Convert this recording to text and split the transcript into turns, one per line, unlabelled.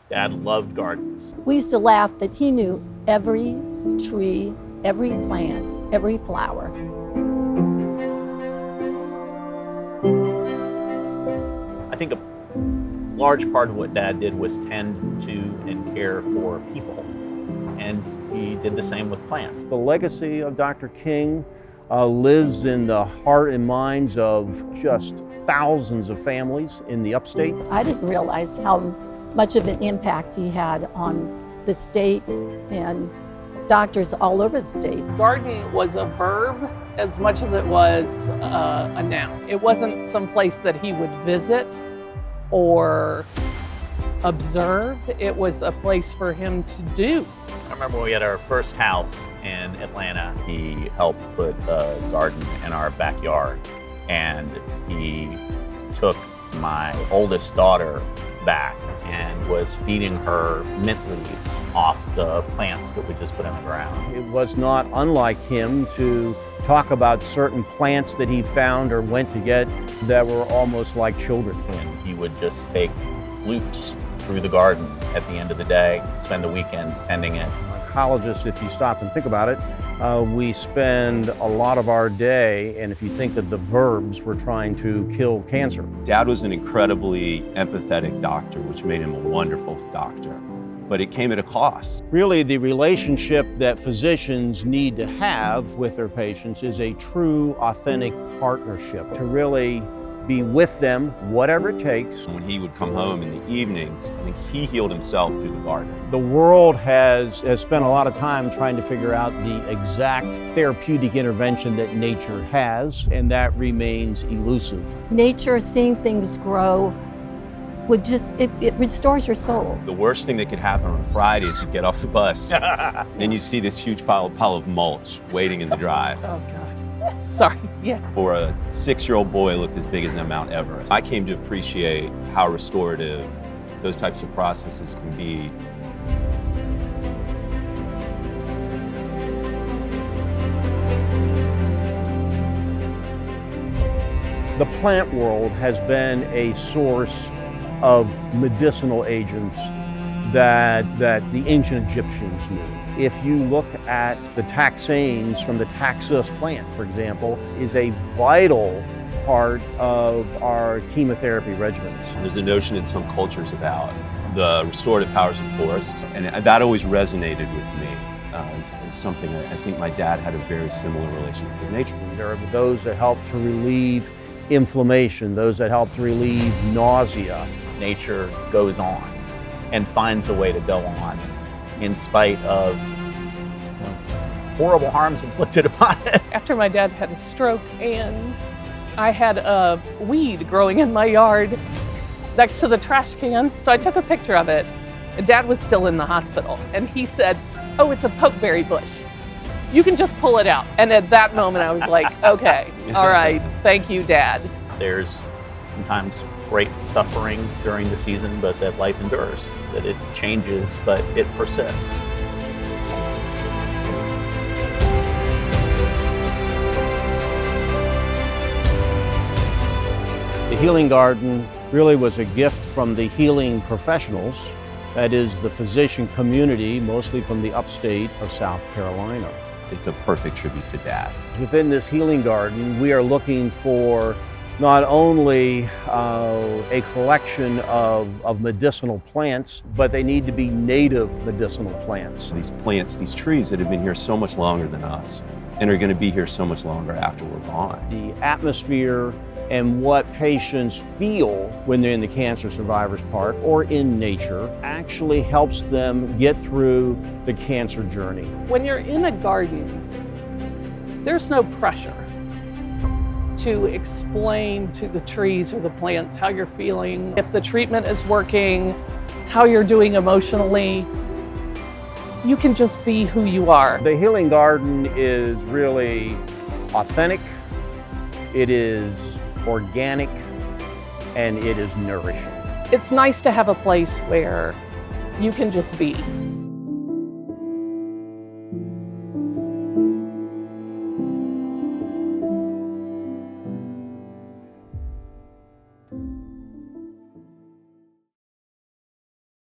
Dad loved gardens.
We used to laugh that he knew every tree, every plant, every flower.
I think a large part of what Dad did was tend to and care for people. And he did the same with plants.
The legacy of Dr. King lives in the heart and minds of just thousands of families in the upstate.
I didn't realize how much of an impact he had on the state and doctors all over the state.
Gardening was a verb as much as it was a noun. It wasn't some place that he would visit or observe. It was a place for him to do.
I remember when we had our first house in Atlanta, he helped put a garden in our backyard, and he took my oldest daughter back and was feeding her mint leaves off the plants that we just put in the ground.
It was not unlike him to talk about certain plants that he found or went to get that were almost like children.
And he would just take loops through the garden at the end of the day, spend the weekends tending it.
Oncologists, if you stop and think about it, we spend a lot of our day, and if you think of the verbs, we're trying to kill cancer.
Dad was an incredibly empathetic doctor, which made him a wonderful doctor, but it came at a cost.
Really, the relationship that physicians need to have with their patients is a true, authentic partnership to really be with them, whatever it takes.
When he would come home in the evenings, I think he healed himself through the garden.
The world has spent a lot of time trying to figure out the exact therapeutic intervention that nature has, and that remains elusive.
Nature, seeing things grow, it restores your soul.
The worst thing that could happen on a Friday is you get off the bus and you see this huge pile of mulch waiting in the drive.
Oh, God. Sorry, yeah.
For a 6-year-old boy, it looked as big as Mount Everest. I came to appreciate how restorative those types of processes can be.
The plant world has been a source of medicinal agents that the ancient Egyptians knew. If you look at the taxanes from the taxus plant, for example, is a vital part of our chemotherapy regimens.
There's a notion in some cultures about the restorative powers of forests, and that always resonated with me. It's something that I think my dad had a very similar relationship with nature.
There are those that help to relieve inflammation, those that help to relieve nausea.
Nature goes on and finds a way to go on in spite of horrible harms inflicted upon it.
After my dad had a stroke and I had a weed growing in my yard next to the trash can, so I took a picture of it. Dad was still in the hospital and he said, "Oh, it's a pokeberry bush. You can just pull it out." And at that moment I was like, okay, all right, thank you, Dad.
There's sometimes great suffering during the season, but that life endures, that it changes, but it persists.
The healing garden really was a gift from the healing professionals, that is the physician community, mostly from the upstate of South Carolina.
It's a perfect tribute to Dad.
Within this healing garden, we are looking for not only a collection of medicinal plants, but they need to be native medicinal plants.
These plants, these trees that have been here so much longer than us and are going to be here so much longer after we're gone.
The atmosphere and what patients feel when they're in the Cancer Survivors Park or in nature actually helps them get through the cancer journey.
When you're in a garden, there's no pressure to explain to the trees or the plants how you're feeling, if the treatment is working, how you're doing emotionally. You can just be who you are.
The healing garden is really authentic, it is organic, and it is nourishing.
It's nice to have a place where you can just be.